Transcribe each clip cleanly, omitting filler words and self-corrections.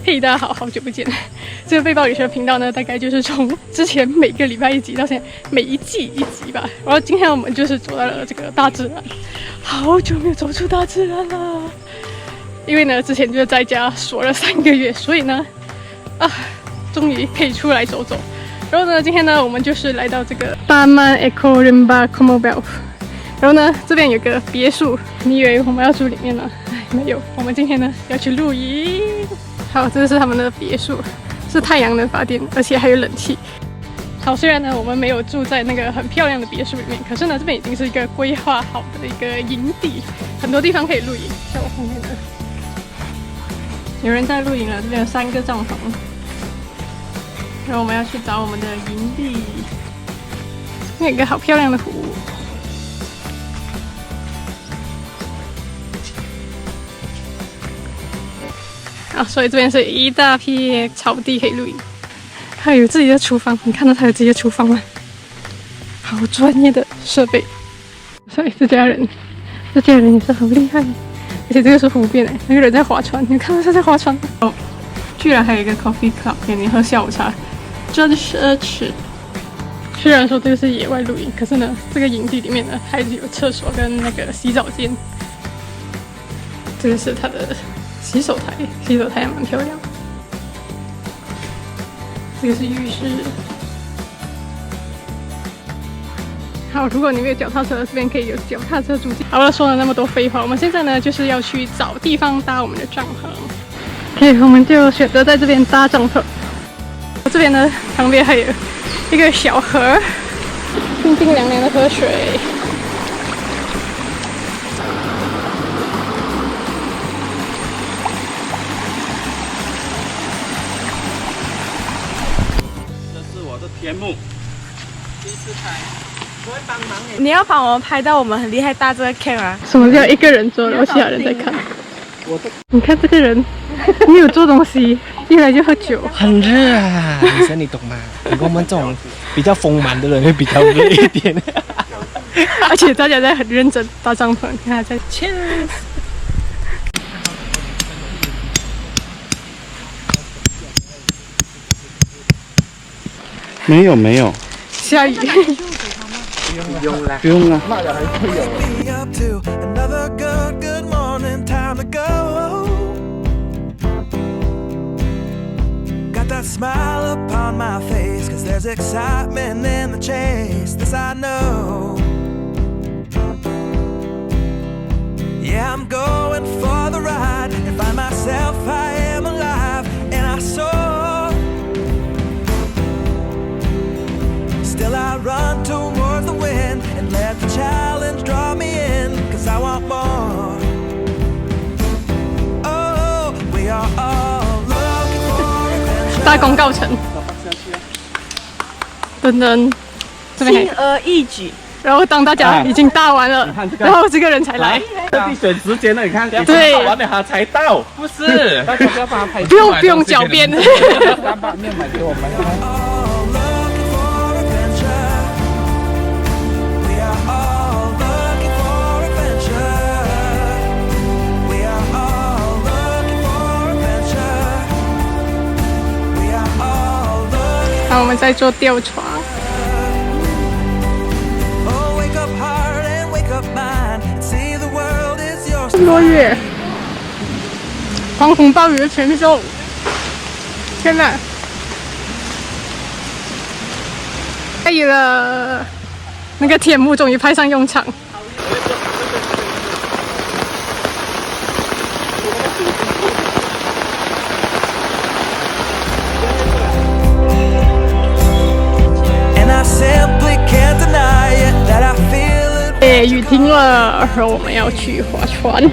嘿，大家好，好久不见！这个背包旅行的频道呢，大概就是从之前每个礼拜一集到现在每一季一集吧。然后今天我们就是走到了这个大自然，好久没有走出大自然了。因为呢，之前就是在家锁了3个月，所以呢，终于可以出来走走。然后呢，今天呢，我们就是来到这个Taman Eco Rimba Commonwealth。然后呢，这边有个别墅，你以为我们要住里面呢？没有，我们今天呢要去露营。好，这是他们的别墅，是太阳能发电，而且还有冷气。好，虽然呢我们没有住在那个很漂亮的别墅里面，可是呢这边已经是一个规划好的一个营地，很多地方可以露营。像我后面的，有人在露营了，这边有3个帐篷。然后我们要去找我们的营地，那有一个好漂亮的湖。所以这边是一大片草地可以露营，还有自己的厨房。你看到它有自己的厨房吗？好专业的设备。所以这家人也是好厉害，而且这个是湖边那个人在划船，你看到他在划船哦，居然还有一个 coffee club 给你喝下午茶，真奢侈。虽然说这个是野外露营，可是呢，这个营地里面呢还是有厕所跟那个洗澡间。这个是它的洗手台，洗手台也蛮漂亮。这个是浴室。好，如果你没有脚踏车，这边可以有脚踏车租借。好了，说了那么多废话，我们现在呢就是要去找地方搭我们的帐篷。OK， 我们就选择在这边搭帐篷。这边呢旁边还有一个小河，冰冰凉凉的河水。节目第一次拍，我会帮忙你要帮我们拍到我们很厉害搭这个 cam 啊？什么叫一个人做，然后其他人在看？你看这个人，没有做东西，一来就喝酒。很热啊，女生你懂吗？你跟我们这种比较丰满的人会比较热一点。而且大家在很认真搭帐篷，你看在。Cheers。没有，下雨。不用了，不用了。那也还会有。That smile upon my face, 'cause there's excitement in the chase, this I know. Yeah, I'm going for the ride and find myself I am alive and I soar. Still I run towards the wind and let the challenge draw me in, 'cause I want more. Oh, we are all搭广告城，等等，这边轻而易举。然后当大家已经搭完了，然后这个人才来。特地选时间了，你看，对，搭完了他才到，不是，大家不要帮他拍。不用狡辩。他把面买给我们。好，我们在做吊床。落月，狂风暴雨的前奏，天哪！可以了，那个天幕终于派上用场。雨停了，然后我们要去划船。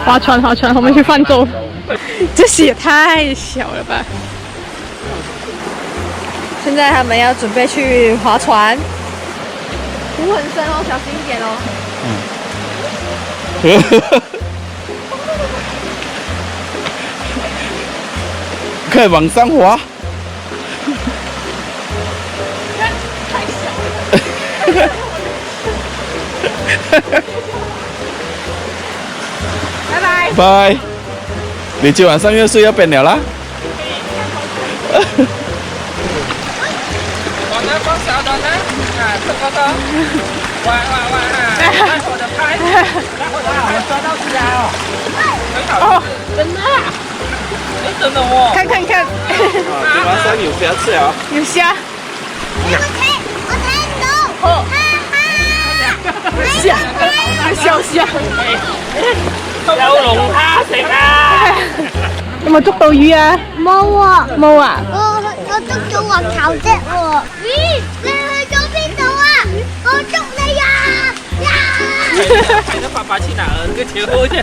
划船，我们去泛舟。这些也太小了吧！现在他们要准备去划船，湖很深哦，小心一点哦。可以往上滑。太小了。拜。你今晚上要睡要边了啦？往南放小的呢，啊，这个的，哇啊！来我的拍，来我的好，我抓到虾哦，很好吃，真的啊，哎，真的哦，看看看，今晚上有虾吃啊！有虾，虾，小虾，有龍蝦食啊！有冇捉到魚啊？冇啊！冇啊！我捉咗黃球啫喎！咦，你去咗邊度啊？我捉你呀！看着爸爸去哪儿？这个球去。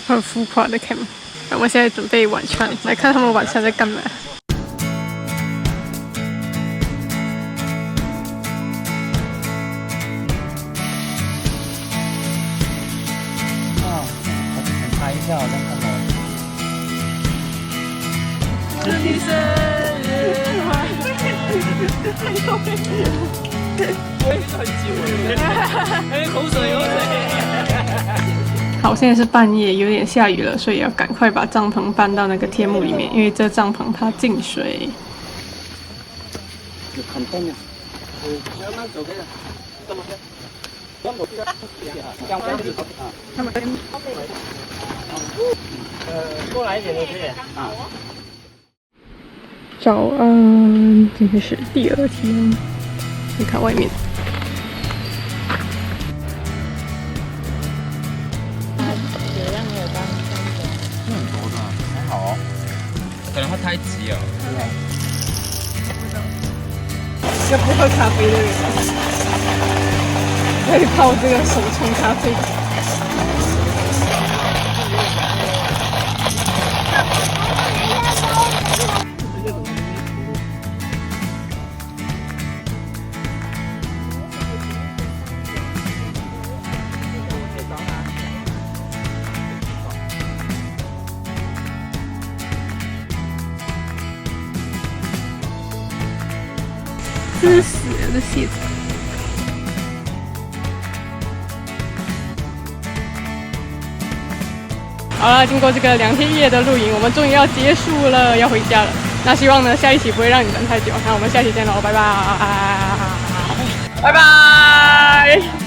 很浮夸的 cam。我们现在准备晚餐，来看他们晚餐在干嘛。拍一下，好像看到。祝你生日快乐！我也很喜欢，哎，口水口水。好，现在是半夜，有点下雨了，所以要赶快把帐篷搬到那个天幕里面，因为这帐篷怕进水。很重要。慢慢走，这么过来一点都可以啊。早安，今天是第2天。你看外面，还好哦，可能会太急哦。一个不喝咖啡的人，可以泡这个手冲咖啡。这是死人的蟹子。好了，经过这个2天1夜的露营，我们终于要结束了，要回家了。那希望呢，下一期不会让你等太久。那我们下期见喽，拜拜，拜拜。